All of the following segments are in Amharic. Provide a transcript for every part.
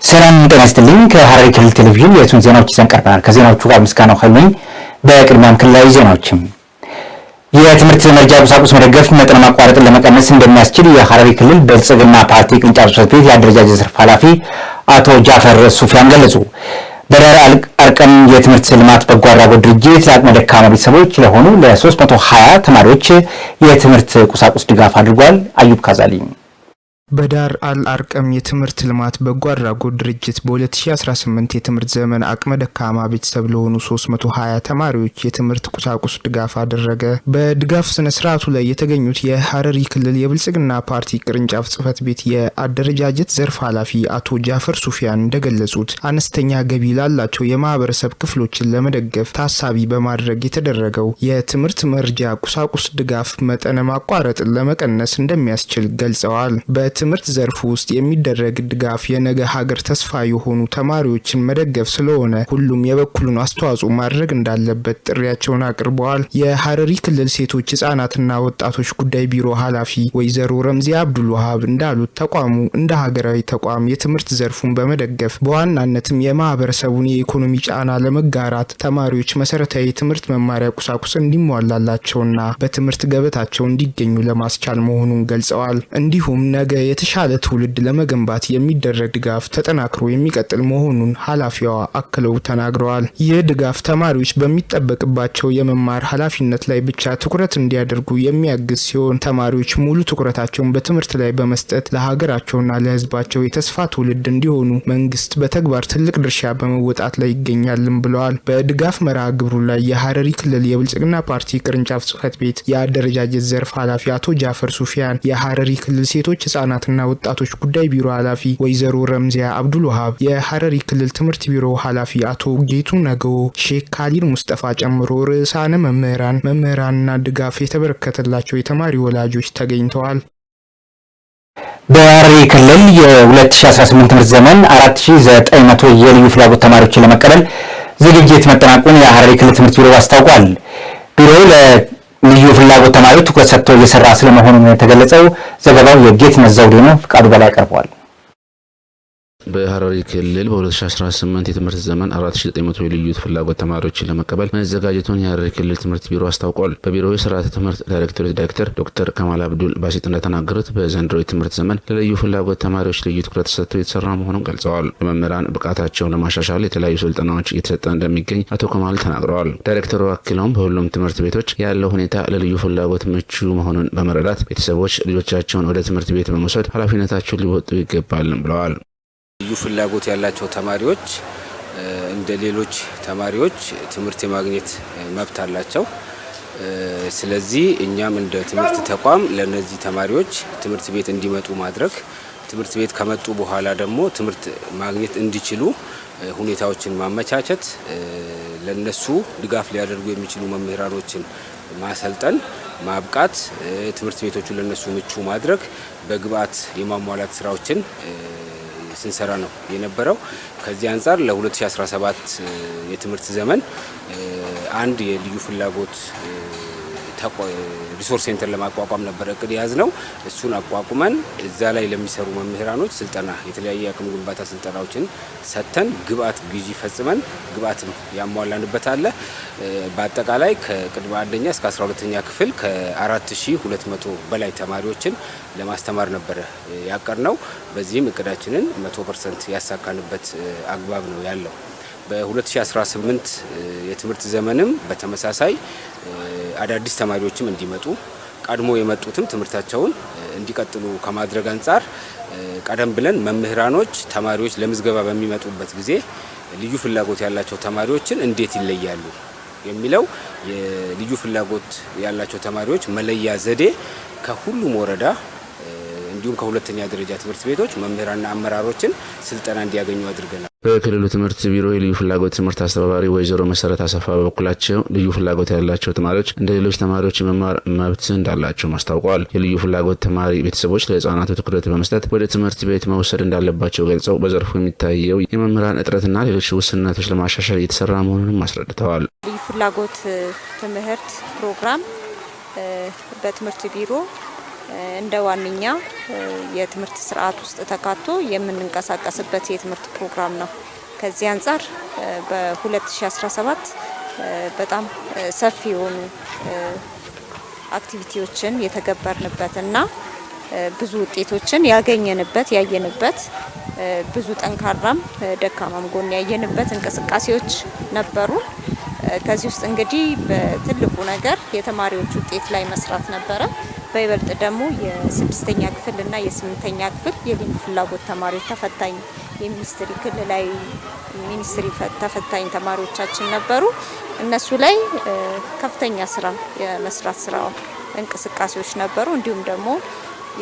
ሰላም ጤና ይስጥልኝ። ከሐረሪ ክልል ቴሌቪዥን የቱን ዜናዎች ይዘን ቀርበናል። ከዜናዎቹ ጋር ምስጋናው ኃይሉ ነኝ። በቅድሚያም ክልላዊ ዜናዎችም የትምህርት መርጃ ቁሳቁስ መደገፍ መጠን ማቋረጥን ለመቀነስ እንደሚያስችል የሐረሪ ክልል ብልጽግና ፓርቲ ቅርንጫፍ ጽሕፈት ቤት የአደረጃጀት ዘርፍ ኃላፊ አቶ ጃፈር ሱፊያን ገለጹ። በዳር አርቀም የትምህርት ልማት በጎ አድራጎት ድርጅት ለአቅመ ደካማ ቤተሰቦች ለሆኑ ለ320 ተማሪዎች የትምህርት ቁሳቁስ ድጋፍ አድርጓል። አዩብ ካዛሊ በዳር አርቀም የትምህርት ልማት በጎ አድራጎት ድርጅት በ2018 የትምህርት ዘመን አቅመ ደካማ ቤተሰብ ለሆኑ 320 ተማሪዎች የትምህርት ቁሳቁስ ድጋፍ አደረገ። በድጋፍ ስነ ስርዓቱ ላይ የተገኙት የሐረሪ ክልል የብልጽግና ፓርቲ ቅርንጫፍ ጽሕፈት ቤት የአደረጃጀት ዘርፍ ኃላፊ አቶ ጃፈር ሱፊያን እንደገለጹት አነስተኛ ገቢ ላላቸው የማህበረሰብ ክፍሎችን ለመደገፍ ታሳቢ በማድረግ የተደረገው የትምህርት መርጃ ቁሳቁስ ድጋፍ መጠን ማቋረጥን ለመቀነስ እንደሚያስችል ገልጸዋል። በትምህርት ዘርፍ ውስጥ የሚደረግ ድጋፍ የነገ ሀገር ተስፋ የሆኑ ተማሪዎችን መደገፍ ስለሆነ ሁሉም የበኩሉን አስተዋጽኦ ማድረግ እንዳለበት ጥሪያቸውን አቅርበዋል። የሐረሪ ክልል ሴቶች ህጻናትና ወጣቶች ጉዳይ ቢሮ ኃላፊ ወይዘሮ ረምዚያ አብዱል ወሃብ እንዳሉት ተቋሙ እንደ ሀገራዊ ተቋም የትምህርት ዘርፉን በመደገፍ በዋናነትም የማህበረሰቡን የኢኮኖሚ ጫና ለመጋራት ተማሪዎች መሰረታዊ የትምህርት መማሪያ ቁሳቁስ እንዲሟላላቸውና በትምህርት ገበታቸው እንዲገኙ ለማስቻል መሆኑን ገልጸዋል። እንዲሁም ነገ የተሻለ ትውልድ ለመገንባት የሚደረግ ድጋፍ ተጠናክሮ የሚቀጥል መሆኑን ኃላፊዋ አክለው ተናግረዋል። ይህ ድጋፍ ተማሪዎች በሚጠበቅባቸው የመማር ኃላፊነት ላይ ብቻ ትኩረት እንዲያደርጉ የሚያግዝ ሲሆን ተማሪዎች ሙሉ ትኩረታቸውን በትምህርት ላይ በመስጠት ለሀገራቸውና ለህዝባቸው የተስፋ ትውልድ እንዲሆኑ መንግስት በተግባር ትልቅ ድርሻ በመወጣት ላይ ይገኛልም ብለዋል። በድጋፍ መርሃ ግብሩ ላይ የሐረሪ ክልል የብልጽግና ፓርቲ ቅርንጫፍ ጽሕፈት ቤት የአደረጃጀት ዘርፍ ኃላፊ አቶ ጃፈር ሱፊያን፣ የሐረሪ ክልል ሴቶች ህጻናትና ወጣቶች ጉዳይ ቢሮ ኃላፊ ወይዘሮ ረምዚያ አብዱል ወሃብ፣ የሐረሪ ክልል ትምህርት ቢሮ ኃላፊ አቶ ጌቱ ነገው፣ ሼክ ካሊድ ሙስጠፋ ጨምሮ ርዕሳነ መምህራንና ድጋፍ የተበረከተላቸው የተማሪ ወላጆች ተገኝተዋል። በሐረሪ ክልል የ2018 ትምህርት ዘመን 4900 የልዩ ፍላጎት ተማሪዎችን ለመቀበል ዝግጅት መጠናቀቁን የሐረሪ ክልል ትምህርት ቢሮ አስታውቋል። ቢሮው ልዩ ፍላጎት ተማሪዎች ትኩረት ሰጥቶ እየሰራ ስለመሆኑ የተገለጸው። ዘገባው የጌትነት ዘውዴ ነው። ፍቃዱ በላይ ያቀርበዋል። በሐረሪ ክልል በ2018 የትምህርት ዘመን 4900 የልዩ ፍላጎት ተማሪዎችን ለመቀበል መዘጋጀቱን የሐረሪ ክልል ትምህርት ቢሮ አስታውቋል። በቢሮው የስርዓተ ትምህርት ዳይሬክተር ዶክተር ከማል አብዱል ባሲጥ እንደተናገሩት በዘንድሮ የትምህርት ዘመን ለልዩ ፍላጎት ተማሪዎች ልዩ ትኩረት ሰጥቶ የተሰራ መሆኑን ገልጸዋል። ለመምህራን ብቃታቸውን ለማሻሻል የተለያዩ ስልጠናዎች እየተሰጠ እንደሚገኝ አቶ ከማል ተናግረዋል። ዳይሬክተሩ አክለውም በሁሉም ትምህርት ቤቶች ያለው ሁኔታ ለልዩ ፍላጎት ምቹ መሆኑን በመረዳት ቤተሰቦች ልጆቻቸውን ወደ ትምህርት ቤት በመውሰድ ኃላፊነታቸውን ሊወጡ ይገባል ብለዋል። ልዩ ፍላጎት ያላቸው ተማሪዎች እንደ ሌሎች ተማሪዎች ትምህርት የማግኘት መብት አላቸው። ስለዚህ እኛም እንደ ትምህርት ተቋም ለነዚህ ተማሪዎች ትምህርት ቤት እንዲመጡ ማድረግ፣ ትምህርት ቤት ከመጡ በኋላ ደግሞ ትምህርት ማግኘት እንዲችሉ ሁኔታዎችን ማመቻቸት፣ ለነሱ ድጋፍ ሊያደርጉ የሚችሉ መምህራኖችን ማሰልጠን፣ ማብቃት፣ ትምህርት ቤቶቹ ለነሱ ምቹ ማድረግ፣ በግብዓት የማሟላት ስራዎችን ስንሰራ ነው የነበረው። ከዚህ አንጻር ለ2017 የትምህርት ዘመን አንድ የልዩ ፍላጎት ሪሶርስ ሴንተር ለማቋቋም ነበር እቅድ የያዝነው። እሱን አቋቁመን እዛ ላይ ለሚሰሩ መምህራኖች ስልጠና፣ የተለያየ የአቅም ግንባታ ስልጠናዎችን ሰጥተን ግብዓት ግዢ ፈጽመን ግብዓትም ያሟላንበት አለ። በአጠቃላይ ከቅድመ አንደኛ እስከ 12ኛ ክፍል ከ4200 በላይ ተማሪዎችን ለማስተማር ነበረ ያቀድነው። በዚህም እቅዳችንን 100% ያሳካንበት አግባብ ነው ያለው። በ2018 የትምህርት ዘመንም በተመሳሳይ አዳዲስ ተማሪዎችም እንዲመጡ ቀድሞ የመጡትም ትምህርታቸውን እንዲቀጥሉ ከማድረግ አንጻር ቀደም ብለን መምህራኖች ተማሪዎች ለምዝገባ በሚመጡበት ጊዜ ልዩ ፍላጎት ያላቸው ተማሪዎችን እንዴት ይለያሉ የሚለው የልዩ ፍላጎት ያላቸው ተማሪዎች መለያ ዘዴ ከሁሉም ወረዳ እንዲሁም ከሁለተኛ ደረጃ ትምህርት ቤቶች መምህራንና አመራሮችን ስልጠና እንዲያገኙ አድርገናል። በክልሉ ትምህርት ቢሮ የልዩ ፍላጎት ትምህርት አስተባባሪ ወይዘሮ መሰረት አሰፋ በበኩላቸው ልዩ ፍላጎት ያላቸው ተማሪዎች እንደ ሌሎች ተማሪዎች የመማር መብት እንዳላቸው አስታውቀዋል። የልዩ ፍላጎት ተማሪ ቤተሰቦች ለህፃናቱ ትኩረት በመስጠት ወደ ትምህርት ቤት መውሰድ እንዳለባቸው ገልጸው በዘርፉ የሚታየው የመምህራን እጥረትና ሌሎች ውስንነቶች ለማሻሻል እየተሰራ መሆኑንም አስረድተዋል። ልዩ ፍላጎት ትምህርት ፕሮግራም በትምህርት ቢሮ እንደ ዋንኛ የትምህርት ስርዓት ውስጥ ተካቶ የምንንቀሳቀስበት የትምህርት ፕሮግራም ነው። ከዚህ አንፃር በ2017 በጣም ሰፊ የሆኑ አክቲቪቲዎችን የተገበርንበትና ብዙ ውጤቶችን ያየንበት ብዙ ጠንካራም ደካማም ጎን ያየንበት እንቅስቃሴዎች ነበሩ። ከዚህ ውስጥ እንግዲህ በትልቁ ነገር የተማሪዎች ውጤት ላይ መስራት ነበረ። በይበልጥ ደግሞ የ6ኛ ክፍል እና የ8ኛ ክፍል የልዩ ፍላጎት ተማሪዎች ተፈታኝ የሚኒስትሪ ክልላዊ ሚኒስትሪ ተፈታኝ ተማሪዎቻችን ነበሩ። እነሱ ላይ ከፍተኛ ስራ የመስራት እንቅስቃሴዎች ነበሩ። እንዲሁም ደግሞ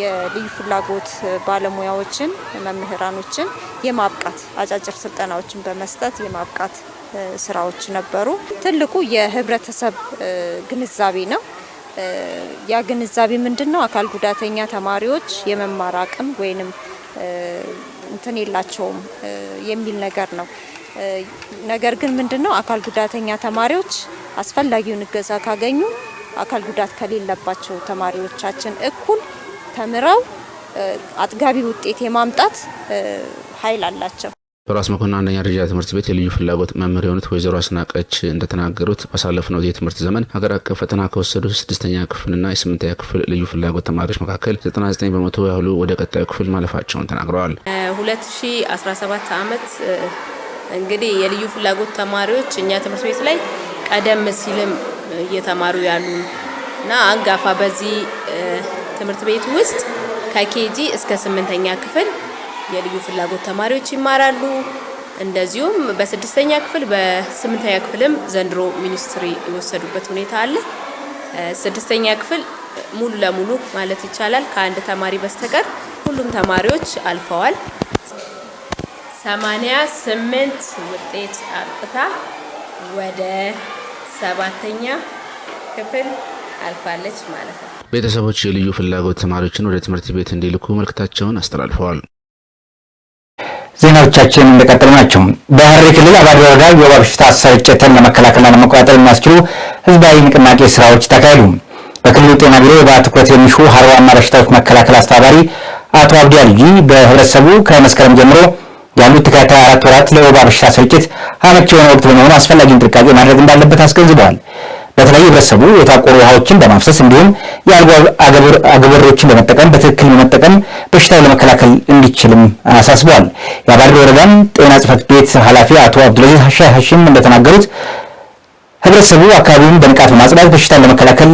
የልዩ ፍላጎት ባለሙያዎችን መምህራኖችን የማብቃት አጫጭር ስልጠናዎችን በመስጠት የማብቃት ስራዎች ነበሩ። ትልቁ የህብረተሰብ ግንዛቤ ነው። ያ ግንዛቤ ምንድነው? አካል ጉዳተኛ ተማሪዎች የመማር አቅም ወይንም እንትን የላቸውም የሚል ነገር ነው። ነገር ግን ምንድነው? አካል ጉዳተኛ ተማሪዎች አስፈላጊውን እገዛ ካገኙ አካል ጉዳት ከሌለባቸው ተማሪዎቻችን እኩል ተምረው አጥጋቢ ውጤት የማምጣት ኃይል አላቸው። በራስ መኮንን አንደኛ ደረጃ ትምህርት ቤት የልዩ ፍላጎት መምህር የሆኑት ወይዘሮ አስናቀች እንደተናገሩት ባሳለፍነው የትምህርት ዘመን ሀገር አቀፍ ፈተና ከወሰዱ 6ኛ ክፍልና የ8ኛ ክፍል ልዩ ፍላጎት ተማሪዎች መካከል 99 በመቶ ያህሉ ወደ ቀጣዩ ክፍል ማለፋቸውን ተናግረዋል። 2017 ዓመት እንግዲህ የልዩ ፍላጎት ተማሪዎች እኛ ትምህርት ቤት ላይ ቀደም ሲልም እየተማሩ ያሉና አንጋፋ በዚህ ትምህርት ቤት ውስጥ ከኬጂ እስከ 8ኛ ክፍል የልዩ ፍላጎት ተማሪዎች ይማራሉ። እንደዚሁም በ6ኛ ክፍል በ8ኛ ክፍልም ዘንድሮ ሚኒስትሪ የወሰዱበት ሁኔታ አለ። 6ኛ ክፍል ሙሉ ለሙሉ ማለት ይቻላል ከአንድ ተማሪ በስተቀር ሁሉም ተማሪዎች አልፈዋል። 88 ውጤት አምጥታ ወደ 7ኛ ክፍል አልፋለች ማለት ነው። ቤተሰቦች የልዩ ፍላጎት ተማሪዎችን ወደ ትምህርት ቤት እንዲልኩ መልእክታቸውን አስተላልፈዋል። ዜናዎቻችን እንደቀጠሉ ናቸው። በሐረሪ ክልል አባዲ ወረዳ የወባ በሽታ ስርጭትን ለመከላከልና ለመቆጣጠር የሚያስችሉ ህዝባዊ ንቅናቄ ስራዎች ተካሄዱ። በክልሉ ጤና ቢሮ የወባ ትኩረት የሚሹ ሀርዋና በሽታዎች መከላከል አስተባባሪ አቶ አብዲ አልይ በህብረተሰቡ ከመስከረም ጀምሮ ያሉት ተከታታይ 4 ወራት ለወባ በሽታ ስርጭት አመቺ የሆነ ወቅት በመሆኑ አስፈላጊውን ጥንቃቄ ማድረግ እንዳለበት አስገንዝበዋል። በተለይ ህብረተሰቡ የታቆሩ ውሃዎችን በማፍሰስ እንዲሁም የአልጋ አገበሮችን በመጠቀም በትክክል በመጠቀም በሽታውን ለመከላከል እንዲችልም አሳስበዋል። የአባዲ ወረዳም ጤና ጽሕፈት ቤት ኃላፊ አቶ አብዱልአዚዝ ሀሺም እንደተናገሩት ህብረተሰቡ አካባቢውን በንቃት በማጽዳት በሽታን ለመከላከል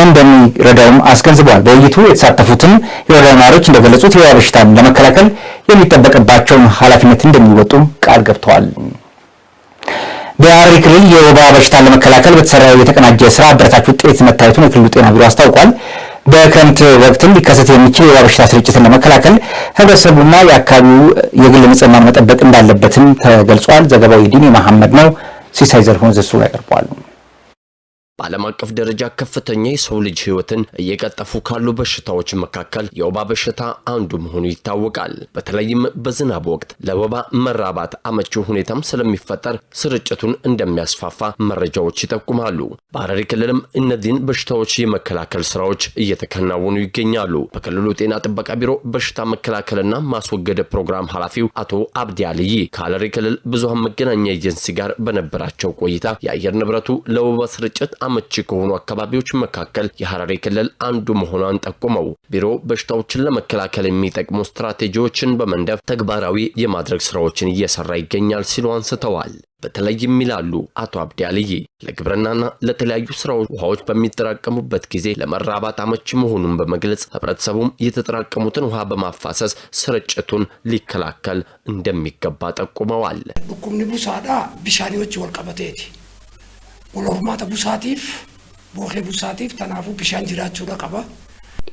እንደሚረዳውም አስገንዝበዋል። በውይይቱ የተሳተፉትን የወረዳ ነዋሪዎች እንደገለጹት የወባ በሽታን ለመከላከል የሚጠበቅባቸውን ኃላፊነት እንደሚወጡ ቃል ገብተዋል። በሐረሪ ክልል የወባ በሽታን ለመከላከል በተሰራው የተቀናጀ ስራ አበረታች ውጤት መታየቱን የክልሉ ጤና ቢሮ አስታውቋል። በክረምት ወቅትም ሊከሰት የሚችል የወባ በሽታ ስርጭትን ለመከላከል ህብረተሰቡና የአካባቢው የግል ንጽህናን መጠበቅ እንዳለበትም ተገልጿል። ዘገባው የዲኒ መሐመድ ነው። ሲሳይ ዘርሁን ዘሱ ያቀርባል። በዓለም አቀፍ ደረጃ ከፍተኛ የሰው ልጅ ህይወትን እየቀጠፉ ካሉ በሽታዎች መካከል የወባ በሽታ አንዱ መሆኑ ይታወቃል። በተለይም በዝናብ ወቅት ለወባ መራባት አመቺ ሁኔታም ስለሚፈጠር ስርጭቱን እንደሚያስፋፋ መረጃዎች ይጠቁማሉ። በሐረሪ ክልልም እነዚህን በሽታዎች የመከላከል ስራዎች እየተከናወኑ ይገኛሉ። በክልሉ ጤና ጥበቃ ቢሮ በሽታ መከላከልና ማስወገድ ፕሮግራም ኃላፊው አቶ አብዲ አልይ ከሐረሪ ክልል ብዙሃን መገናኛ ኤጀንሲ ጋር በነበራቸው ቆይታ የአየር ንብረቱ ለወባ ስርጭት አመቺ ከሆኑ አካባቢዎች መካከል የሐረሪ ክልል አንዱ መሆኑን ጠቁመው ቢሮ በሽታዎችን ለመከላከል የሚጠቅሙ ስትራቴጂዎችን በመንደፍ ተግባራዊ የማድረግ ስራዎችን እየሰራ ይገኛል ሲሉ አንስተዋል። በተለይም ይላሉ አቶ አብዲ አልይ ለግብርናና ለተለያዩ ስራዎች ውሃዎች በሚጠራቀሙበት ጊዜ ለመራባት አመቺ መሆኑን በመግለጽ ህብረተሰቡም የተጠራቀሙትን ውሃ በማፋሰስ ስርጭቱን ሊከላከል እንደሚገባ ጠቁመዋል። ቁምኒ ቡሳዳ ቢሻኒዎች ወልቀበቴቲ ወሎርማተ ቡሳቲፍ ቦኼ ቡሳቲፍ ተናፉ ቢሻን ጅራቸው ለቀባ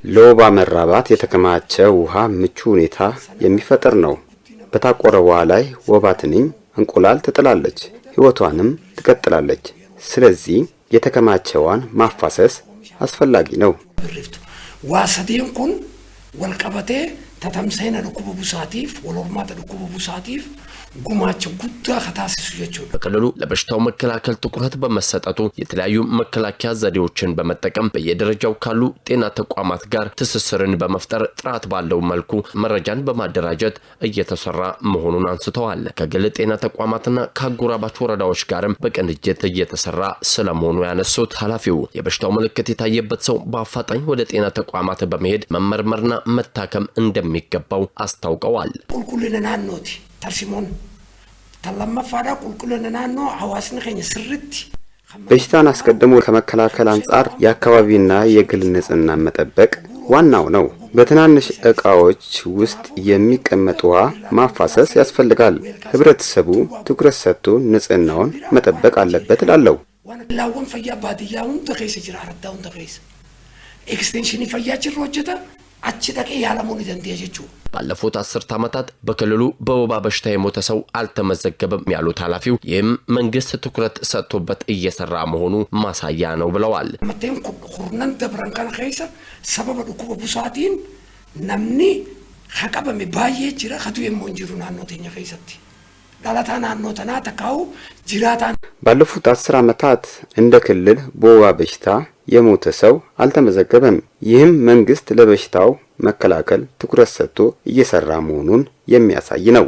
ለወባ መራባት የተከማቸ ውሃ ምቹ ሁኔታ የሚፈጠር ነው። በታቆረ ውሃ ላይ ወባ ትንኝ እንቁላል ትጥላለች፣ ህይወቷንም ትቀጥላለች። ስለዚህ የተከማቸዋን ማፋሰስ አስፈላጊ ነው። ዋሰዲን ኩን ወልቀበቴ ተተምሰይነ ዱኩቡ ቡሳቲፍ ወሎርማተ ዱኩቡ ቡሳቲፍ ጉማቸው ጉዳ ከታስሱ የቸው በክልሉ ለበሽታው መከላከል ትኩረት በመሰጠቱ የተለያዩ መከላከያ ዘዴዎችን በመጠቀም በየደረጃው ካሉ ጤና ተቋማት ጋር ትስስርን በመፍጠር ጥራት ባለው መልኩ መረጃን በማደራጀት እየተሰራ መሆኑን አንስተዋል። ከግል ጤና ተቋማትና ከአጎራባች ወረዳዎች ጋርም በቅንጅት እየተሰራ ስለመሆኑ ያነሱት ኃላፊው የበሽታው ምልክት የታየበት ሰው በአፋጣኝ ወደ ጤና ተቋማት በመሄድ መመርመርና መታከም እንደሚገባው አስታውቀዋል። ቁልቁልናኖቲ ተርሲሞን ተለማፋዳ ቁልቁልናኖ ሐዋስን ከኝ ስርት በሽታን አስቀድሞ ከመከላከል አንጻር የአካባቢና የግል ንጽህና መጠበቅ ዋናው ነው። በትናንሽ ዕቃዎች ውስጥ የሚቀመጥ ውሃ ማፋሰስ ያስፈልጋል። ህብረተሰቡ ትኩረት ሰጥቶ ንጽህናውን መጠበቅ አለበት እላለሁ። ላውን ፈያ ባዲያውን ተከይስ ጅራ አረዳውን ተከይስ ኤክስቴንሽን ፈያችን ሮጀታ አቺ ደቂ ያለሙን ዘንዲያጀቹ ባለፉት 10 ዓመታት በክልሉ በወባ በሽታ የሞተ ሰው አልተመዘገበም ያሉት ኃላፊው ይህም መንግስት ትኩረት ሰጥቶበት እየሰራ መሆኑ ማሳያ ነው ብለዋል። መቴን ኩርነን ደብረንካን ከይሰ ሰበብ ዱኩ ቡሳቲን ነምኒ ሐቀበም ባዬ ጅራ ከቱ የሞንጅሩ ናኖተኛ ከይሰቲ ዳላታና ናኖተና ተካው ጅራታን ባለፉት 10 ዓመታት እንደ ክልል በወባ በሽታ የሞተ ሰው አልተመዘገበም። ይህም መንግስት ለበሽታው መከላከል ትኩረት ሰጥቶ እየሰራ መሆኑን የሚያሳይ ነው።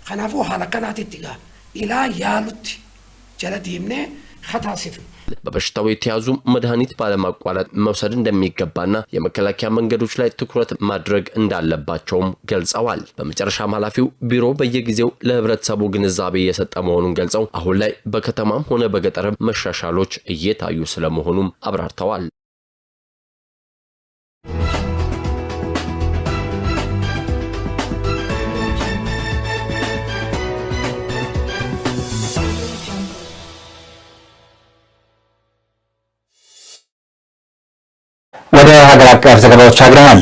ከናፉ ሐለከናት ይጥጋ ኢላ ያሉት ጀለዲምኔ ኸታሲፍ በበሽታው የተያዙ መድኃኒት ባለማቋረጥ መውሰድ እንደሚገባና የመከላከያ መንገዶች ላይ ትኩረት ማድረግ እንዳለባቸውም ገልጸዋል። በመጨረሻም ኃላፊው ቢሮ በየጊዜው ለህብረተሰቡ ግንዛቤ የሰጠ መሆኑን ገልጸው አሁን ላይ በከተማም ሆነ በገጠር መሻሻሎች እየታዩ ስለመሆኑም አብራርተዋል። ወደ ሀገር አቀፍ ዘገባዎች አግረናል።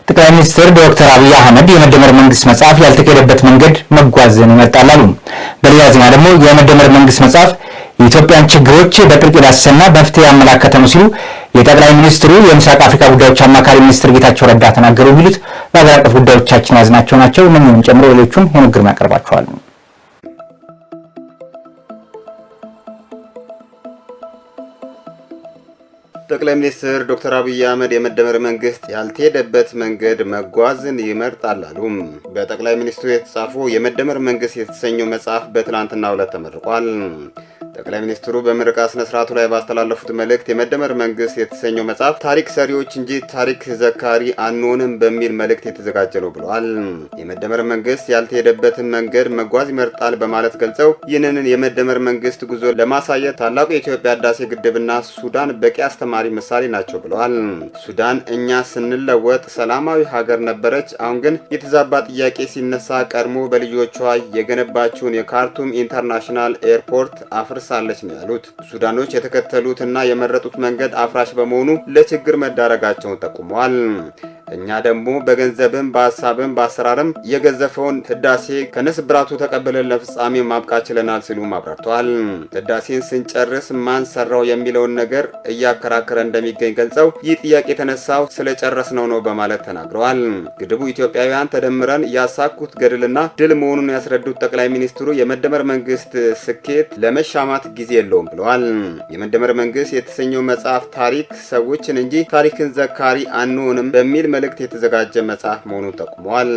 ጠቅላይ ሚኒስትር ዶክተር አብይ አህመድ የመደመር መንግስት መጽሐፍ ያልተካሄደበት መንገድ መጓዝን ይመርጣሉ። በሌላ ዜና ደግሞ የመደመር መንግስት መጽሐፍ የኢትዮጵያን ችግሮች በጥልቅ የዳሰሰና መፍትሄ ያመላከተ ነው ሲሉ የጠቅላይ ሚኒስትሩ የምስራቅ አፍሪካ ጉዳዮች አማካሪ ሚኒስትር ጌታቸው ረዳ ተናገሩ። የሚሉት በሀገር አቀፍ ጉዳዮቻችን ያዝናቸው ናቸው። እነኚህን ጨምሮ ሌሎቹን የንግግር ያቀርባቸዋል። ጠቅላይ ሚኒስትር ዶክተር አብይ አህመድ የመደመር መንግስት ያልተሄደበት መንገድ መጓዝን ይመርጣል አሉ። በጠቅላይ ሚኒስትሩ የተጻፈው የመደመር መንግስት የተሰኘው መጽሐፍ በትናንትናው ዕለት ተመርቋል። ጠቅላይ ሚኒስትሩ በምረቃ ስነ ስርዓቱ ላይ ባስተላለፉት መልእክት የመደመር መንግስት የተሰኘው መጽሐፍ ታሪክ ሰሪዎች እንጂ ታሪክ ዘካሪ አንሆንም በሚል መልእክት የተዘጋጀ ነው ብለዋል። የመደመር መንግስት ያልተሄደበትን መንገድ መጓዝ ይመርጣል በማለት ገልጸው ይህንን የመደመር መንግስት ጉዞ ለማሳየት ታላቁ የኢትዮጵያ ህዳሴ ግድብና ሱዳን በቂ አስተማሪ ምሳሌ ናቸው ብለዋል። ሱዳን እኛ ስንለወጥ ሰላማዊ ሀገር ነበረች። አሁን ግን የተዛባ ጥያቄ ሲነሳ ቀድሞ በልጆቿ የገነባችውን የካርቱም ኢንተርናሽናል ኤርፖርት አፍርሳለች ነው ያሉት። ሱዳኖች የተከተሉትና የመረጡት መንገድ አፍራሽ በመሆኑ ለችግር መዳረጋቸውን ጠቁመዋል። እኛ ደግሞ በገንዘብም በሀሳብም በአሰራርም የገዘፈውን ህዳሴ ከነስብራቱ ተቀብለን ለፍጻሜ ማብቃት ችለናል ሲሉ አብራርተዋል። ህዳሴን ስንጨርስ ማን ሰራው የሚለውን ነገር እያከራከረ እንደሚገኝ ገልጸው ይህ ጥያቄ የተነሳው ስለጨረስነው ነው በማለት ተናግረዋል። ግድቡ ኢትዮጵያውያን ተደምረን ያሳኩት ገድልና ድል መሆኑን ያስረዱት ጠቅላይ ሚኒስትሩ የመደመር መንግስት ስኬት ለመሻማት ጊዜ የለውም ብለዋል። የመደመር መንግስት የተሰኘው መጽሐፍ ታሪክ ሰዎችን እንጂ ታሪክን ዘካሪ አንሆንም በሚል መልእክት የተዘጋጀ መጽሐፍ መሆኑን ጠቁመዋል።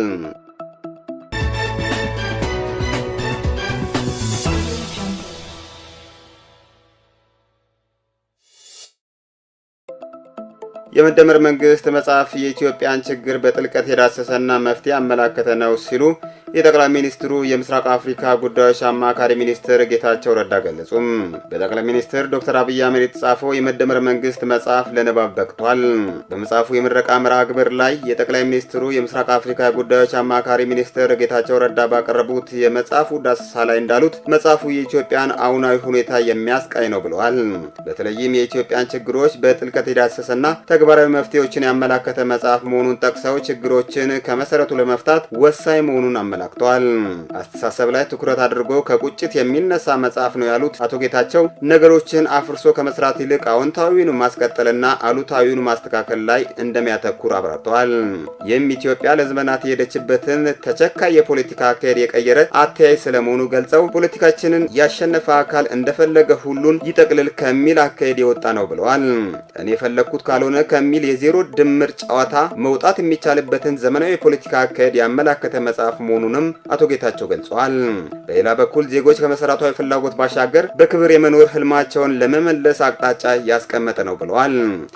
የመደመር መንግስት መጽሐፍ የኢትዮጵያን ችግር በጥልቀት የዳሰሰና መፍትሄ ያመላከተ ነው ሲሉ የጠቅላይ ሚኒስትሩ የምስራቅ አፍሪካ ጉዳዮች አማካሪ ሚኒስትር ጌታቸው ረዳ ገለጹም። በጠቅላይ ሚኒስትር ዶክተር አብይ አህመድ የተጻፈው የመደመር መንግስት መጽሐፍ ለንባብ በቅቷል። በመጽሐፉ የምረቃ መርሃ ግብር ላይ የጠቅላይ ሚኒስትሩ የምስራቅ አፍሪካ ጉዳዮች አማካሪ ሚኒስትር ጌታቸው ረዳ ባቀረቡት የመጽሐፉ ዳሰሳ ላይ እንዳሉት መጽሐፉ የኢትዮጵያን አሁናዊ ሁኔታ የሚያስቃኝ ነው ብለዋል። በተለይም የኢትዮጵያን ችግሮች በጥልቀት የዳሰሰና ተግባራዊ መፍትሄዎችን ያመላከተ መጽሐፍ መሆኑን ጠቅሰው ችግሮችን ከመሰረቱ ለመፍታት ወሳኝ መሆኑን አመላክተዋል። አመላክተዋል። አስተሳሰብ ላይ ትኩረት አድርጎ ከቁጭት የሚነሳ መጽሐፍ ነው ያሉት አቶ ጌታቸው ነገሮችን አፍርሶ ከመስራት ይልቅ አዎንታዊውን ማስቀጠልና አሉታዊውን ማስተካከል ላይ እንደሚያተኩር አብራርተዋል። ይህም ኢትዮጵያ ለዘመናት የሄደችበትን ተቸካይ የፖለቲካ አካሄድ የቀየረ አተያይ ስለመሆኑ ገልጸው ፖለቲካችንን ያሸነፈ አካል እንደፈለገ ሁሉን ይጠቅልል ከሚል አካሄድ የወጣ ነው ብለዋል። እኔ የፈለግኩት ካልሆነ ከሚል የዜሮ ድምር ጨዋታ መውጣት የሚቻልበትን ዘመናዊ የፖለቲካ አካሄድ ያመላከተ መጽሐፍ መሆኑንም አቶ ጌታቸው ገልጸዋል። በሌላ በኩል ዜጎች ከመሰረታዊ ፍላጎት ባሻገር በክብር የመኖር ህልማቸውን ለመመለስ አቅጣጫ ያስቀመጠ ነው ብለዋል።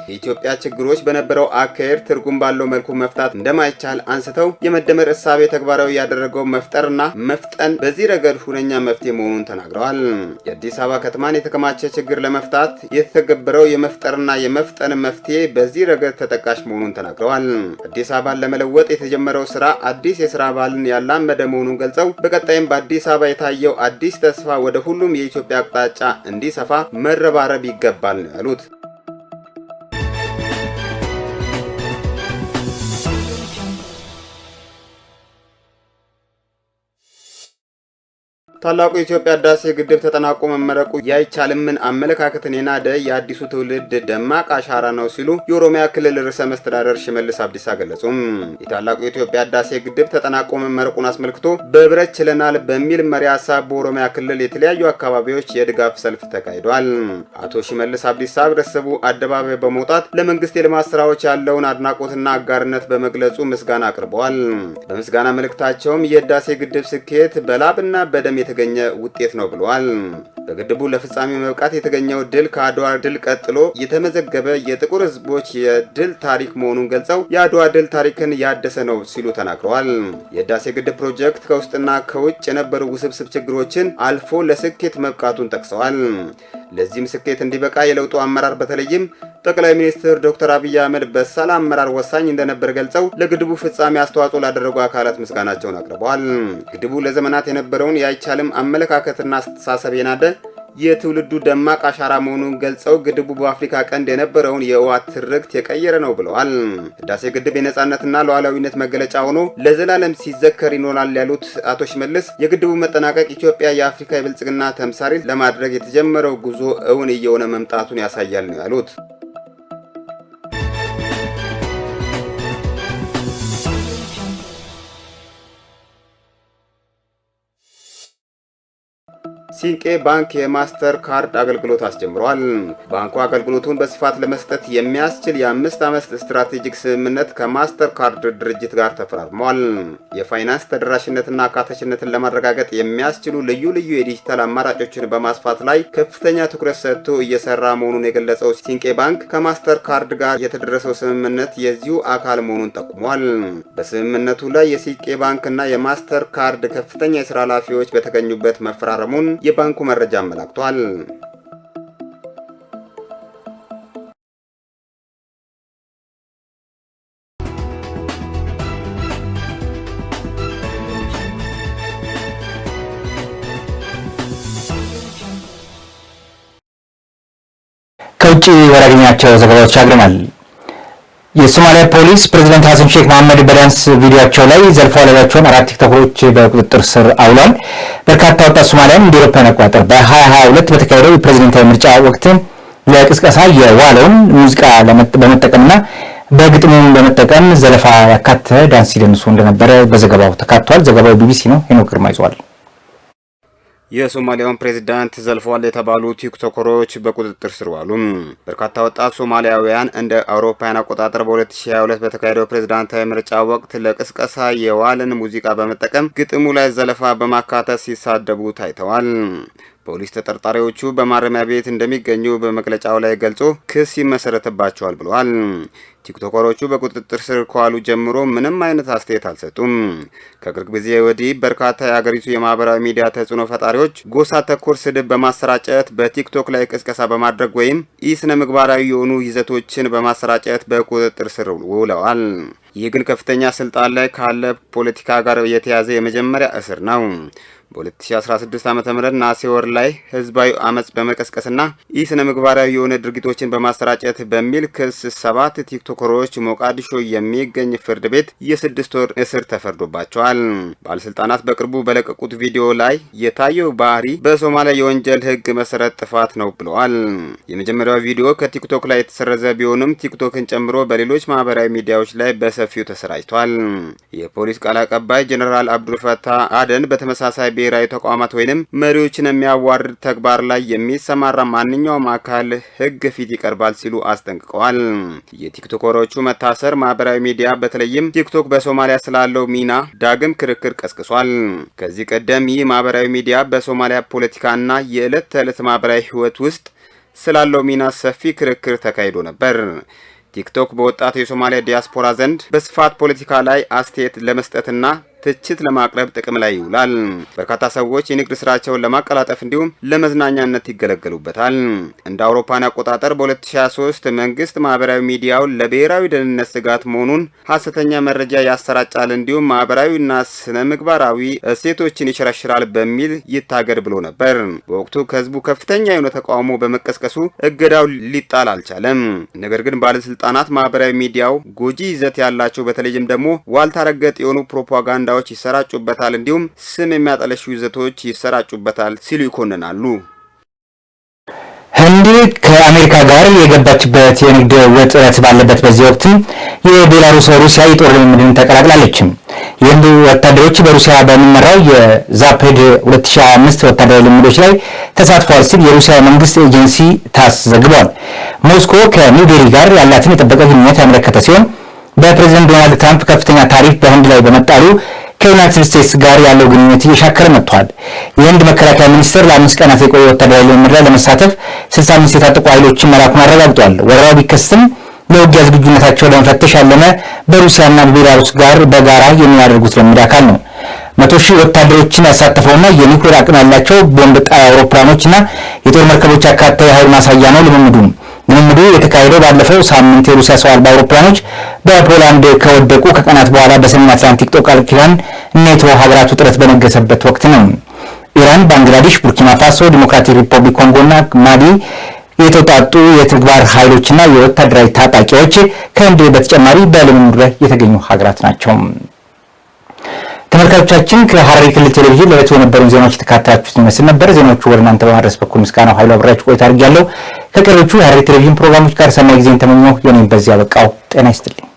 የኢትዮጵያ ችግሮች በነበረው አካሄድ ትርጉም ባለው መልኩ መፍታት እንደማይቻል አንስተው የመደመር እሳቤ ተግባራዊ ያደረገው መፍጠርና መፍጠን በዚህ ረገድ ሁነኛ መፍትሄ መሆኑን ተናግረዋል። የአዲስ አበባ ከተማን የተከማቸ ችግር ለመፍታት የተተገበረው የመፍጠርና የመፍጠን መፍትሄ በዚህ ረገድ ተጠቃሽ መሆኑን ተናግረዋል። አዲስ አበባን ለመለወጥ የተጀመረው ስራ አዲስ የስራ ባህልን ያላመደ መሆኑን ገልጸው በቀጣይም በአዲስ አበባ የታየው አዲስ ተስፋ ወደ ሁሉም የኢትዮጵያ አቅጣጫ እንዲሰፋ መረባረብ ይገባል ነው ያሉት። ታላቁ የኢትዮጵያ ህዳሴ ግድብ ተጠናቆ መመረቁ ያይቻልምን አመለካከትን የናደ የአዲሱ ትውልድ ደማቅ አሻራ ነው ሲሉ የኦሮሚያ ክልል ርዕሰ መስተዳደር ሽመልስ አብዲሳ ገለጹ። የታላቁ የኢትዮጵያ ህዳሴ ግድብ ተጠናቆ መመረቁን አስመልክቶ በህብረት ችለናል በሚል መሪ ሀሳብ በኦሮሚያ ክልል የተለያዩ አካባቢዎች የድጋፍ ሰልፍ ተካሂዷል። አቶ ሽመልስ አብዲሳ ህብረተሰቡ አደባባይ በመውጣት ለመንግስት የልማት ስራዎች ያለውን አድናቆትና አጋርነት በመግለጹ ምስጋና አቅርበዋል። በምስጋና መልእክታቸውም የህዳሴ ግድብ ስኬት በላብና በደም የተገኘ ውጤት ነው ብለዋል። በግድቡ ለፍጻሜ መብቃት የተገኘው ድል ከአድዋ ድል ቀጥሎ የተመዘገበ የጥቁር ህዝቦች የድል ታሪክ መሆኑን ገልጸው የአድዋ ድል ታሪክን ያደሰ ነው ሲሉ ተናግረዋል። የህዳሴ ግድብ ፕሮጀክት ከውስጥና ከውጭ የነበሩ ውስብስብ ችግሮችን አልፎ ለስኬት መብቃቱን ጠቅሰዋል። ለዚህም ስኬት እንዲበቃ የለውጡ አመራር በተለይም ጠቅላይ ሚኒስትር ዶክተር አብይ አህመድ በሳል አመራር ወሳኝ እንደነበር ገልጸው ለግድቡ ፍጻሜ አስተዋጽኦ ላደረጉ አካላት ምስጋናቸውን አቅርበዋል። ግድቡ ለዘመናት የነበረውን የአይቻልም አመለካከትና አስተሳሰብ የናደ የትውልዱ ደማቅ አሻራ መሆኑን ገልጸው ግድቡ በአፍሪካ ቀንድ የነበረውን የውሃ ትርክት የቀየረ ነው ብለዋል። ህዳሴ ግድብ የነጻነትና ሉዓላዊነት መገለጫ ሆኖ ለዘላለም ሲዘከር ይኖራል ያሉት አቶ ሽመልስ የግድቡ መጠናቀቅ ኢትዮጵያ የአፍሪካ የብልጽግና ተምሳሌት ለማድረግ የተጀመረው ጉዞ እውን እየሆነ መምጣቱን ያሳያል ነው ያሉት። ሲንቄ ባንክ የማስተር ካርድ አገልግሎት አስጀምሯል። ባንኩ አገልግሎቱን በስፋት ለመስጠት የሚያስችል የ5 ዓመት ስትራቴጂክ ስምምነት ከማስተር ካርድ ድርጅት ጋር ተፈራርሟል። የፋይናንስ ተደራሽነትና አካታችነትን ለማረጋገጥ የሚያስችሉ ልዩ ልዩ የዲጂታል አማራጮችን በማስፋት ላይ ከፍተኛ ትኩረት ሰጥቶ እየሰራ መሆኑን የገለጸው ሲንቄ ባንክ ከማስተር ካርድ ጋር የተደረሰው ስምምነት የዚሁ አካል መሆኑን ጠቁሟል። በስምምነቱ ላይ የሲንቄ ባንክና የማስተር ካርድ ከፍተኛ የስራ ኃላፊዎች በተገኙበት መፈራረሙን የባንኩ መረጃ አመላክቷል። ከውጭ ወዳገኛቸው ዘገባዎች አግረናል። የሶማሊያ ፖሊስ ፕሬዝዳንት ሐሰን ሼክ መሐመድ በዳንስ ቪዲዮአቸው ላይ ዘልፈዋል ያላቸውን 4 ቲክቶከሮች በቁጥጥር ስር አውሏል። በርካታ ወጣት ሶማሊያን እንደ አውሮፓውያን አቆጣጠር በ2022 በተካሄደው የፕሬዝዳንታዊ ምርጫ ወቅት ለቅስቀሳ የዋለውን ሙዚቃ በመጠቀምና በግጥሙን በመጠቀም ዘለፋ ያካተተ ዳንስ ሲደንሱ እንደነበረ በዘገባው ተካቷል። ዘገባው ቢቢሲ ነው። ሄኖክ ግርማ ይዟል። የሶማሊያውን ፕሬዝዳንት ዘልፈዋል የተባሉ ቲክቶከሮች በቁጥጥር ስር ዋሉ። በርካታ ወጣት ሶማሊያውያን እንደ አውሮፓውያን አቆጣጠር በ2022 በተካሄደው ፕሬዝዳንታዊ ምርጫ ወቅት ለቅስቀሳ የዋለን ሙዚቃ በመጠቀም ግጥሙ ላይ ዘለፋ በማካተት ሲሳደቡ ታይተዋል። ፖሊስ ተጠርጣሪዎቹ በማረሚያ ቤት እንደሚገኙ በመግለጫው ላይ ገልጾ ክስ ይመሰረትባቸዋል ብለዋል። ቲክቶከሮቹ በቁጥጥር ስር ከዋሉ ጀምሮ ምንም አይነት አስተያየት አልሰጡም። ከቅርብ ጊዜ ወዲህ በርካታ የሀገሪቱ የማህበራዊ ሚዲያ ተጽዕኖ ፈጣሪዎች ጎሳ ተኮር ስድብ በማሰራጨት በቲክቶክ ላይ ቅስቀሳ በማድረግ ወይም ኢስነ ምግባራዊ የሆኑ ይዘቶችን በማሰራጨት በቁጥጥር ስር ውለዋል። ይህ ግን ከፍተኛ ስልጣን ላይ ካለ ፖለቲካ ጋር የተያዘ የመጀመሪያ እስር ነው። በ2016 ዓ.ም ነሐሴ ወር ላይ ህዝባዊ አመጽ በመቀስቀስና ኢስነ ምግባራዊ የሆነ ድርጊቶችን በማሰራጨት በሚል ክስ 7 ቲክቶክ ቲክቶከሮች ሞቃዲሾ የሚገኝ ፍርድ ቤት የ6 ወር እስር ተፈርዶባቸዋል። ባለስልጣናት በቅርቡ በለቀቁት ቪዲዮ ላይ የታየው ባህሪ በሶማሊያ የወንጀል ህግ መሰረት ጥፋት ነው ብለዋል። የመጀመሪያው ቪዲዮ ከቲክቶክ ላይ የተሰረዘ ቢሆንም ቲክቶክን ጨምሮ በሌሎች ማህበራዊ ሚዲያዎች ላይ በሰፊው ተሰራጭቷል። የፖሊስ ቃል አቀባይ ጀነራል አብዱልፈታህ አደን በተመሳሳይ ብሔራዊ ተቋማት ወይንም መሪዎችን የሚያዋርድ ተግባር ላይ የሚሰማራ ማንኛውም አካል ህግ ፊት ይቀርባል ሲሉ አስጠንቅቀዋል። የቲክቶከሮቹ መታሰር ማህበራዊ ሚዲያ በተለይም ቲክቶክ በሶማሊያ ስላለው ሚና ዳግም ክርክር ቀስቅሷል። ከዚህ ቀደም ይህ ማህበራዊ ሚዲያ በሶማሊያ ፖለቲካና የዕለት ተዕለት ማህበራዊ ህይወት ውስጥ ስላለው ሚና ሰፊ ክርክር ተካሂዶ ነበር። ቲክቶክ በወጣቱ የሶማሊያ ዲያስፖራ ዘንድ በስፋት ፖለቲካ ላይ አስተያየት ለመስጠትና ትችት ለማቅረብ ጥቅም ላይ ይውላል። በርካታ ሰዎች የንግድ ስራቸውን ለማቀላጠፍ እንዲሁም ለመዝናኛነት ይገለገሉበታል። እንደ አውሮፓን አቆጣጠር በ2023 መንግስት ማህበራዊ ሚዲያውን ለብሔራዊ ደህንነት ስጋት መሆኑን ሐሰተኛ መረጃ ያሰራጫል እንዲሁም ማህበራዊና ስነ ምግባራዊ እሴቶችን ይሸረሽራል በሚል ይታገድ ብሎ ነበር። በወቅቱ ከህዝቡ ከፍተኛ የሆነ ተቃውሞ በመቀስቀሱ እገዳው ሊጣል አልቻለም። ነገር ግን ባለስልጣናት ማህበራዊ ሚዲያው ጎጂ ይዘት ያላቸው በተለይም ደግሞ ዋልታ ረገጥ የሆኑ ፕሮፓጋንዳ ይሰራጩበታል እንዲሁም ስም የሚያጠለሹ ይዘቶች ይሰራጩበታል ሲሉ ይኮንናሉ። ህንድ ከአሜሪካ ጋር የገባችበት የንግድ ውጥረት ባለበት በዚህ ወቅት የቤላሩስ ሩሲያ የጦር ልምምድን ተቀላቅላለች። የህንድ ወታደሮች በሩሲያ በሚመራው የዛፔድ 2025 ወታደራዊ ልምምዶች ላይ ተሳትፈዋል ሲል የሩሲያ መንግስት ኤጀንሲ ታስ ዘግቧል። ሞስኮ ከኒው ዴሊ ጋር ያላትን የጠበቀ ግንኙነት ያመለከተ ሲሆን በፕሬዝዳንት ዶናልድ ትራምፕ ከፍተኛ ታሪፍ በህንድ ላይ በመጣሉ ከዩናይትድ ስቴትስ ጋር ያለው ግንኙነት እየሻከረ መጥቷል። የህንድ መከላከያ ሚኒስቴር ለ5 ቀናት የቆየ ወታደራዊ ልምምድ ላይ ለመሳተፍ 65 የታጠቁ ኃይሎችን መላኩን አረጋግጧል። ወረራው ቢከሰትም ለውጊያ ዝግጁነታቸው ለመፈተሽ ያለመ በሩሲያና በቤላሩስ ጋር በጋራ የሚያደርጉት ልምምድ አካል ነው። 100,000 ወታደሮችን ያሳተፈውና የኒውክሌር አቅም ያላቸው ቦምብ ጣይ አውሮፕላኖችና የጦር መርከቦች ያካተተ የኃይል ማሳያ ነው። ልምምዱ የተካሄደው ባለፈው ሳምንት የሩሲያ ሰው አልባ አውሮፕላኖች በፖላንድ ከወደቁ ከቀናት በኋላ በሰሜን አትላንቲክ ጦር ቃል ኪዳን ኔቶ ሀገራት ውጥረት በነገሰበት ወቅት ነው። ኢራን፣ ባንግላዴሽ፣ ቡርኪና ፋሶ፣ ዲሞክራቲክ ሪፐብሊክ ኮንጎና ማሊ የተውጣጡ የተግባር ኃይሎችና የወታደራዊ ታጣቂዎች ከህንድ በተጨማሪ በልምምዱ ላይ የተገኙ ሀገራት ናቸው። ተመልካቾቻችን ከሐረሪ ክልል ቴሌቪዥን ለዕለቱ የነበሩን ዜናዎች የተካተላችሁት ይመስል ነበር። ዜናዎቹ ወደ እናንተ በማድረስ በኩል ምስጋናው ኃይሉ አብራችሁ ቆይታ አድርጌያለሁ። ከቀሪዎቹ የሐረሪ ቴሌቪዥን ፕሮግራሞች ጋር ሰናይ ጊዜን ተመኘሁ። የኔም በዚያ በቃው። ጤና ይስጥልኝ።